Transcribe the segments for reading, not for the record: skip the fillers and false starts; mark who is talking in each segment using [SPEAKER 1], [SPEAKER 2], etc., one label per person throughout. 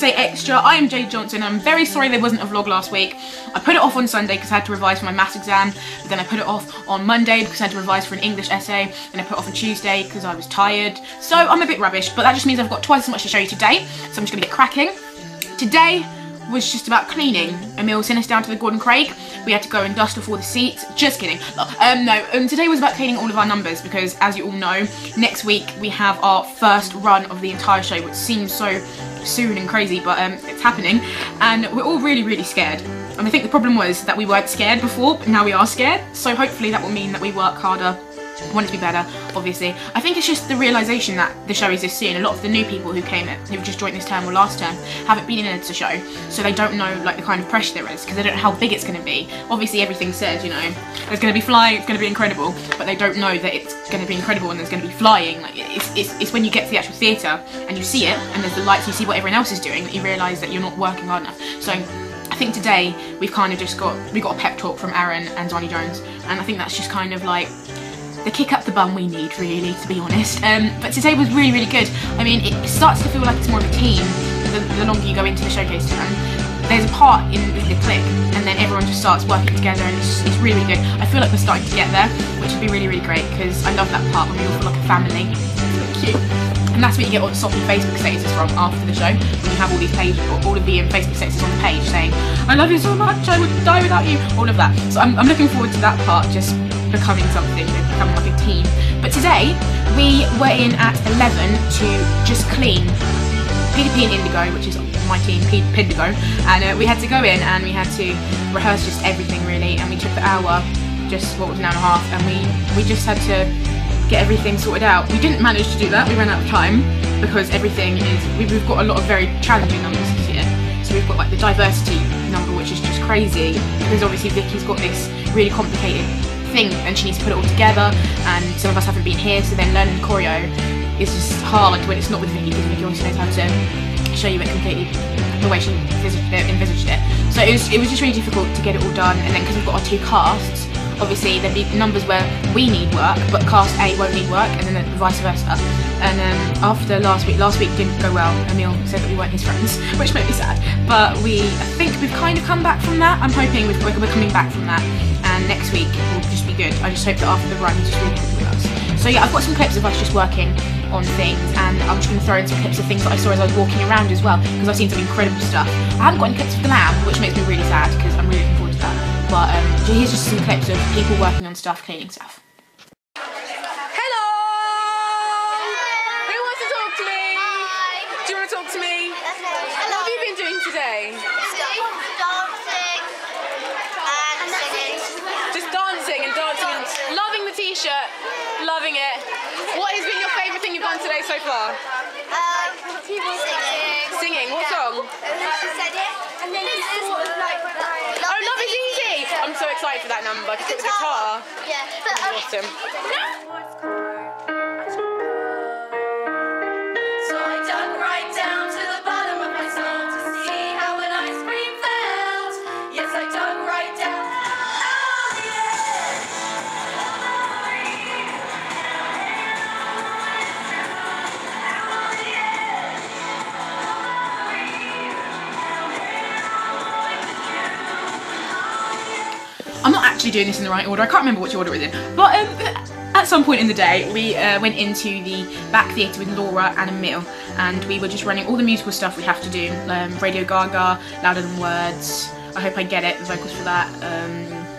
[SPEAKER 1] EDSA Extra. I am Jade Johnson. I'm very sorry there wasn't a vlog last week. I put it off on Sunday because I had to revise for my maths exam, but then I put it off on Monday because I had to revise for an English essay, and I put it off on Tuesday because I was tired. So I'm a bit rubbish, but that just means I've got twice as much to show you today, so I'm just going to get cracking. Today was just about cleaning. Emil sent us down to the Gordon Craig. We had to go and dust off all the seats. Just kidding. Today was about cleaning all of our numbers because, as you all know, next week we have our first run of the entire show, which seems so soon and crazy, but it's happening, and we're all really scared. And I think the problem was that we weren't scared before, but now we are scared. So hopefully that will mean that we work harder. I want it to be better, obviously. I think it's just the realisation that the show is this soon. A lot of the new people who've just joined this term or last term haven't been in an EDSA show, so they don't know like the kind of pressure there is, because they don't know how big it's going to be. Obviously everything says, you know, there's going to be flying, it's going to be incredible, but they don't know that it's going to be incredible and there's going to be flying. Like it's when you get to the actual theatre and you see it and there's the lights, you see what everyone else is doing, that you realise that you're not working hard enough. So I think today we've kind of just got a pep talk from Aaron and Donnie Jones, and I think that's just kind of like the kick up the bum we need, really, to be honest. But today was really good. I mean, it starts to feel like it's more of a team the longer you go into the showcase term. There's a part in the click, and then everyone just starts working together, and it's really good. I feel like we're starting to get there, which would be really great, because I love that part when we all feel like a family. It's really cute. And that's where you get all the soppy Facebook statuses from after the show, when you have all these pages, all of the Facebook statuses on the page saying, I love you so much, I would die without you, all of that. So I'm looking forward to that part, just becoming something, you know, becoming like a team. But today, we were in at 11 to just clean PDP and Indigo, which is my team, Pindigo, and we had to go in and we had to rehearse just everything, really, and we took the hour, just what was an hour and a half, and we just had to get everything sorted out. We didn't manage to do that, we ran out of time, because everything is, we've got a lot of very challenging numbers this year. So we've got like the diversity number, which is just crazy, because obviously Vicky's got this really complicated thing and she needs to put it all together, and some of us haven't been here, so then learning the choreo is just hard, like when it's not with Vicky, because Vicky obviously knows how to show you it completely the way she envisaged it. So it was just really difficult to get it all done, and then because we've got our two casts, obviously there'd be numbers where we need work but cast A won't need work, and then vice versa. And after last week didn't go well. Emil said that we weren't his friends, which made me sad, but I think we've kind of come back from that. I'm hoping we're coming back from that, and next week will just be good. I just hope that after the run he's just really happy with us. So yeah, I've got some clips of us just working on things, and I'm just going to throw in some clips of things that I saw as I was walking around as well, because I've seen some incredible stuff. I haven't got any clips of Glam, which makes me really sad, because I'm really looking forward to that. But here's just some clips of people working on stuff, cleaning stuff.
[SPEAKER 2] Hello! Who wants to talk to me? Hi. Do you want to talk to me? Hello. What have you been doing today? Dancing and loving the t-shirt, loving it. What has been your favourite thing you've done today so far? Singing. What song? And then oh, Love Is Easy! I'm so excited for that number because it's a guitar. Yeah. Awesome. So I dug right down to the bottom of my soul to see how an ice cream felt. Yes, I dug right down.
[SPEAKER 1] I'm not actually doing this in the right order, I can't remember which order it's in, but at some point in the day we went into the back theatre with Laura and Emil, and we were just running all the musical stuff we have to do, Radio Gaga, Louder Than Words, I Hope I Get It, the vocals for that,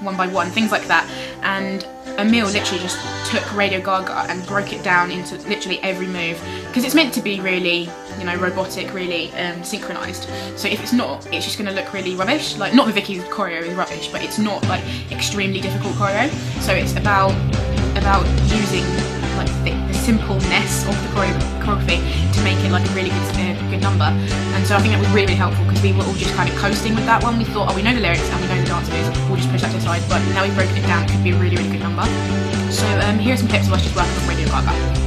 [SPEAKER 1] One by One, things like that, and Emil literally just took Radio Gaga and broke it down into literally every move, because it's meant to be really, you know, robotic, really synchronised. So if it's not, it's just going to look really rubbish. Like, not that Vicky's choreo is rubbish, but it's not like extremely difficult choreo. So it's about using like the simpleness of the choreography to make it like a really good number. And so I think that was really helpful, because we were all just kind of coasting with that one. We thought, oh, we know the lyrics and we know the dance moves, we'll just push that to the side. But now we've broken it down, it could be a really good number. So here are some clips of us just working on Radio Gaga.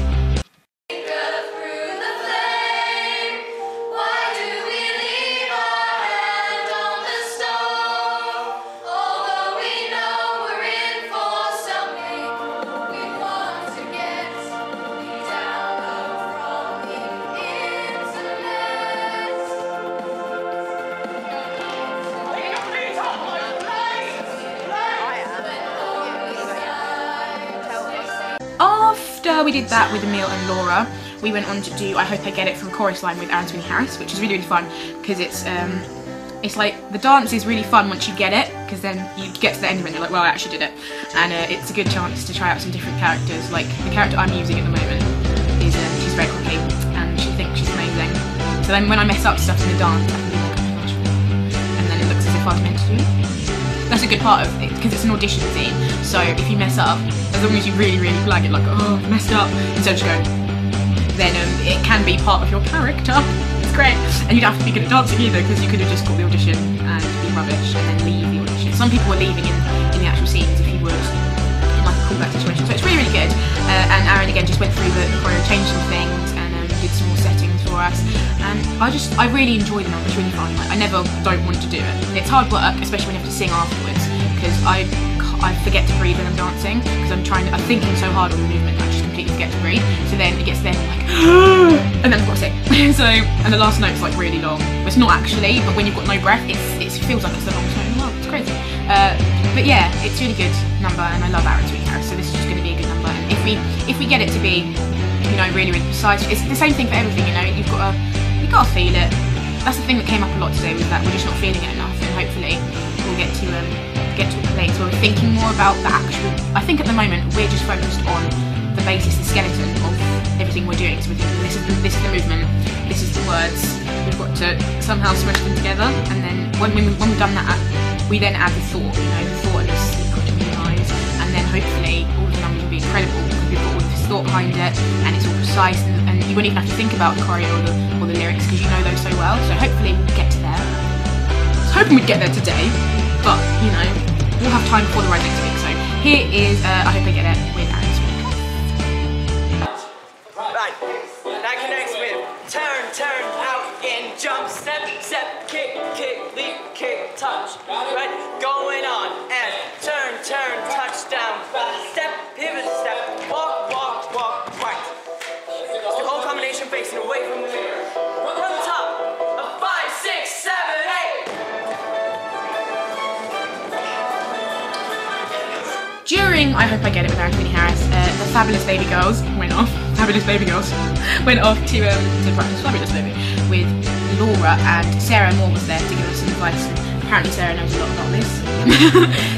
[SPEAKER 1] after we did that with Emil and Laura, we went on to do I Hope I Get It from Chorus Line with Aaron Harris, which is really, really fun because it's like the dance is really fun once you get it, because then you get to the end of it and you're like, well, I actually did it. And it's a good chance to try out some different characters. Like the character I'm using at the moment is she's very cocky and she thinks she's amazing. So then when I mess up stuff in the dance, I can be like, oh my gosh, and then it looks as if I was meant to do it. That's a good part of it, because it's an audition scene. So if you mess up, as long as you really, really flag it, like, oh, I messed up, instead of just going, then it can be part of your character. It's great. And you don't have to be good at dancing either, because you could have just got the audition and be rubbish and then leave the audition. Some people were leaving in the actual scenes if you would, in like a callback situation. So it's really, really good. And Aaron again just went through the choreo, changed some things, and did some more settings for us. And I really enjoy the number. It's really fun. Like, I never don't want to do it. It's hard work, especially when you have to sing afterwards, because I forget to breathe when I'm dancing, because I'm thinking so hard on the movement, I just completely forget to breathe. So then it gets there like, and then I've got to sing. And the last note's like really long. Well, it's not actually, but when you've got no breath, it feels like it's the longest note in the world. It's crazy. But yeah, it's a really good number, and I love Aaron Harris, so this is just going to be a good number. And if we get it to be, you know, really, really precise, it's the same thing for everything. You know, you've got to feel it. That's the thing that came up a lot today, was that we're just not feeling it enough, and hopefully we'll get to a place where we're thinking more about the actual. I think at the moment we're just focused on the basis, the skeleton of everything we're doing. So we're thinking this is the movement, this is the words. We've got to somehow smush them together, and then when we've done that, we then add the thought. You know, the thought and it's got to realise, and then hopefully all the numbers will be incredible because we've got all this thought behind it, and it's all precise, and you won't even have to think about the choreo or the lyrics because you know those so well. So hopefully we'll get to there. I was hoping we'd get there today, but you know, we'll have time before the ride next week. So here is I Hope I Get It with Aaron.
[SPEAKER 3] Right, that connects with turn, out, in, jump, step, kick, leap, kick, touch. Right, going on and turn, touchdown, step, pivot, step, walk, right. The whole combination facing away from the mirror. From the top of 5, 6, 7, 8.
[SPEAKER 1] During I Hope I Get It with Aaron Harris, the Fabulous Baby Girls went off. Went off to practice Fabulous Baby with Laura, and Sarah Moore was there to give us some advice. And apparently Sarah knows a lot about this.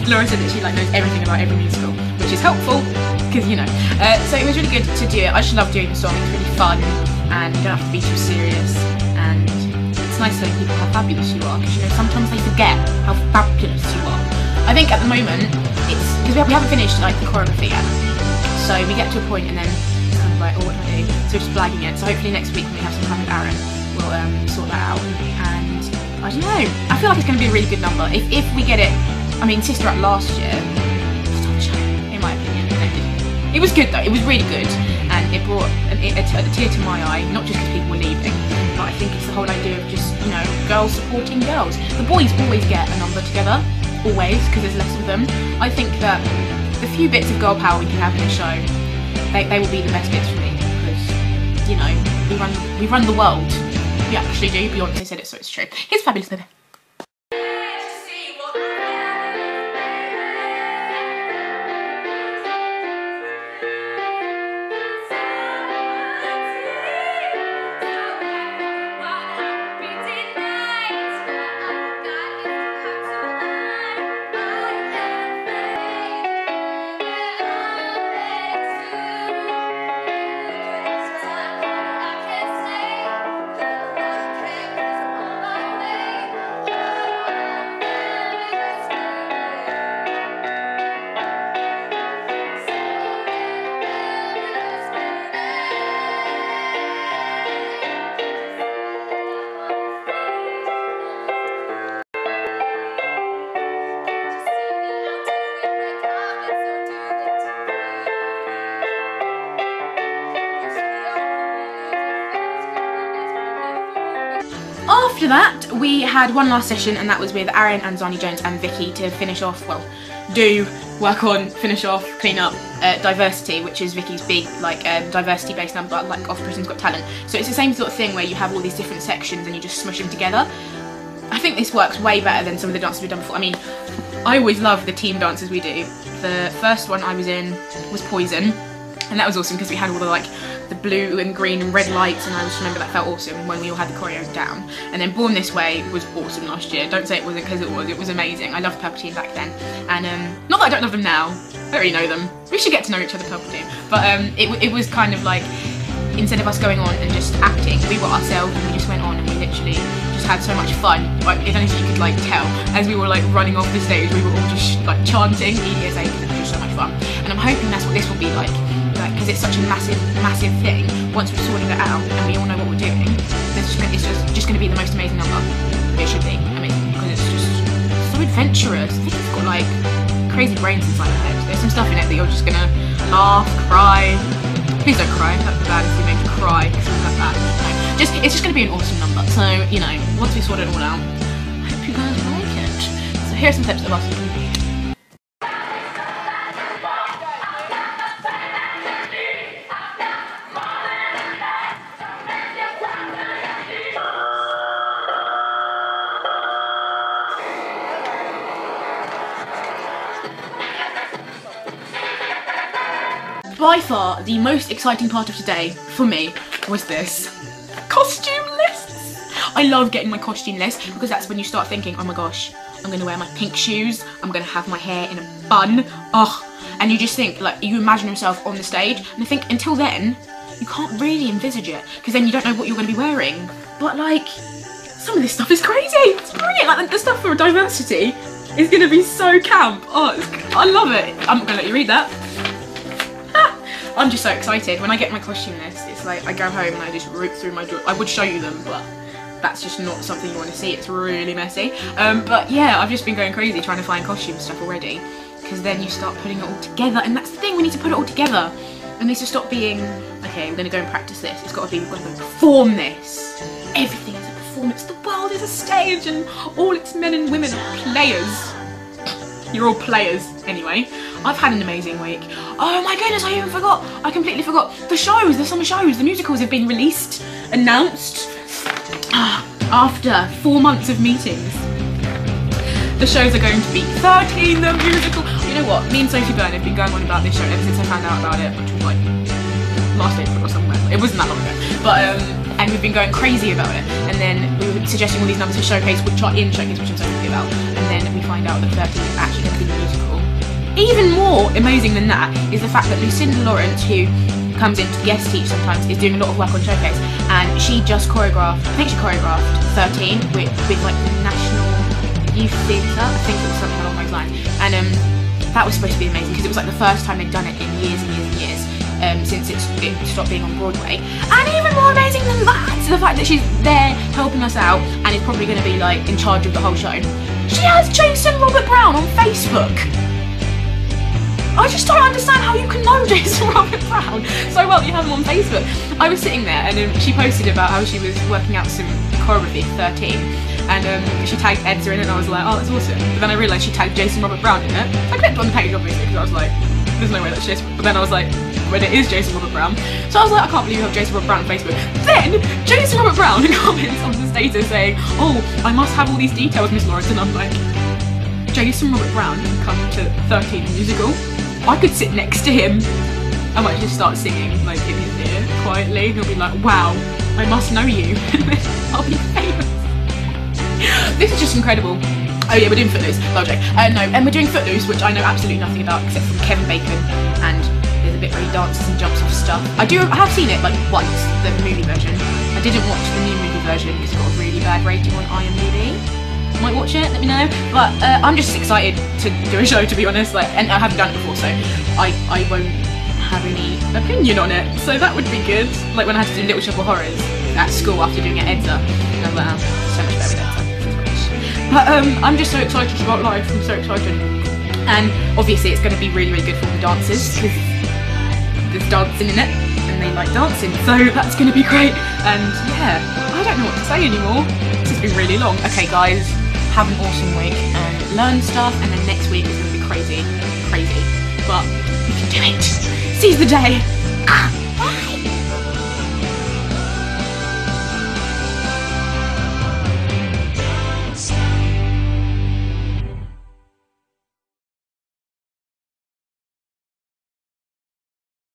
[SPEAKER 1] Laura said that she knows everything about every musical, which is helpful because you know. So it was really good to do it. I just love doing the song. It's really fun, and you don't have to be too serious. And it's nice telling people how fabulous you are, because you know sometimes they forget how fabulous you are. I think at the moment it's because we haven't finished like the choreography yet, so we get to a point and then it's kind of like, oh, what do I do? So we're just blagging it. So hopefully next week when we have some time with Aaron, we'll sort that out. And I don't know, I feel like it's going to be a really good number if we get it. I mean, Sister Act last year, in my opinion, it was good though. It was really good, and it brought a tear to my eye, not just because people were leaving, but I think it's the whole idea of just, you know, girls supporting girls. The boys always get a number together. Always, because there's less of them. I think that the few bits of girl power we can have in the show, they will be the best bits for me, because, you know, we run the world. We actually do. Beyonce said it, so it's true. Here's Fabulous Baby. After that, we had one last session, and that was with Aaron and Zani Jones and Vicky to finish off, well, finish off, clean up Diversity, which is Vicky's big, like, diversity-based number, like Off Britain's Got Talent. So it's the same sort of thing where you have all these different sections and you just smush them together. I think this works way better than some of the dances we've done before. I mean, I always love the team dances we do. The first one I was in was Poison, And that was awesome because we had all the like the blue and green and red lights, and I just remember that felt awesome when we all had the choreo down. And then Born This Way was awesome last year. Don't say it wasn't, because it was amazing. I loved Purple Team back then, and not that I don't love them now, I don't really know them. We should get to know each other, Purple Team. But it was kind of like, instead of us going on and just acting, we were ourselves and we just went on and we literally just had so much fun. Like, if anything you could like tell, as we were like running off the stage, we were all just like chanting EDSA because it was just so much fun. And I'm hoping that's what this will be like, because it's such a massive thing. Once we've sorted it out and we all know what we're doing, it's just going to be the most amazing number. It should be. I mean, because it's just so adventurous. I think it's got like crazy brains inside of it. There's some stuff in it that you're just going to laugh, cry. Please don't cry. That'd be bad if we made you cry. Something like that. No, it's just going to be an awesome number. So, you know, once we sort it all out, I hope you guys like it. So here are some tips of us. By far, the most exciting part of today, for me, was this. Costume lists! I love getting my costume list, because that's when you start thinking, oh my gosh, I'm going to wear my pink shoes, I'm going to have my hair in a bun, ugh. And you just think, like, you imagine yourself on the stage, and I think until then, you can't really envisage it, because then you don't know what you're going to be wearing. But like, some of this stuff is crazy! It's brilliant! Like, the stuff for diversity is going to be so camp. Oh, I love it! I'm not going to let you read that. I'm just so excited. When I get my costume list, it's like I go home and I just root through my drawers. I would show you them, but that's just not something you want to see. It's really messy. But yeah, I've just been going crazy trying to find costume stuff already, because then you start putting it all together, and that's the thing, we need to put it all together. It needs to stop being, okay, I'm going to go and practice this. It's got to be, we've got to go perform this. Everything is a performance. The world is a stage, and all its men and women are players. You're all players. Anyway, I've had an amazing week. Oh my goodness, I even forgot. I completely forgot. The shows, the summer shows, the musicals have been released, announced. After 4 months of meetings. The shows are going to be 13, the musical. You know what? Me and Sophie Byrne have been going on about this show ever since I found out about it, which was like last April or somewhere. It wasn't that long ago. But and we've been going crazy about it. And then we were suggesting all these numbers for Showcase, which are in Showcase, which I'm so happy about. And then we find out that 13 is actually going to be the musical. Even more amazing than that is the fact that Lucinda Lawrence, who comes in to guest teach sometimes, is doing a lot of work on Showcase, and she just choreographed, I think she choreographed 13 with like the National Youth Theatre, I think it was something along those lines, and that was supposed to be amazing because it was like the first time they'd done it in years and years and years, since it stopped being on Broadway. And even more amazing than that, the fact that she's there helping us out and is probably going to be like in charge of the whole show. She has Jason Robert Brown on Facebook. I just don't understand how you can know Jason Robert Brown so well that you have him on Facebook. I was sitting there and she posted about how she was working out some choreography for 13, and she tagged EDSA in it, and I was like, oh, that's awesome. But then I realised she tagged Jason Robert Brown in it. I clicked on the page obviously because I was like, there's no way that's Jason. But then I was like, when it is Jason Robert Brown. So I was like, I can't believe you have Jason Robert Brown on Facebook. Then Jason Robert Brown comments on the status saying, oh, I must have all these details, Miss Lawrence, and I'm like, Jason Robert Brown can come to 13 musical. I could sit next to him. I might just start singing like in his ear quietly. He'll be like, wow, I must know you. I'll be famous. This is just incredible. Oh yeah, we're doing Footloose. No, joke. No, and we're doing Footloose, which I know absolutely nothing about except from Kevin Bacon, and there's a bit where he dances and jumps off stuff. I have seen it like once, the movie version. I didn't watch the new movie version because it's got a really bad rating on IMDb. Might watch it, let me know. But I'm just excited to do a show, to be honest. Like, and I haven't done it before, so I won't have any opinion on it. So that would be good. Like when I had to do Little Shop of Horrors at school after doing it at EDSA, and I was like, oh, so much better with EDSA. But I'm just so excited to go out live. I'm so excited. And obviously it's going to be really, really good for all the dancers because there's dancing in it, and they like dancing. So that's going to be great. And yeah, I don't know what to say anymore. This has been really long. Okay, guys. Have an awesome week and learn stuff, and then next week is going to be crazy, but we can do it. Seize the day.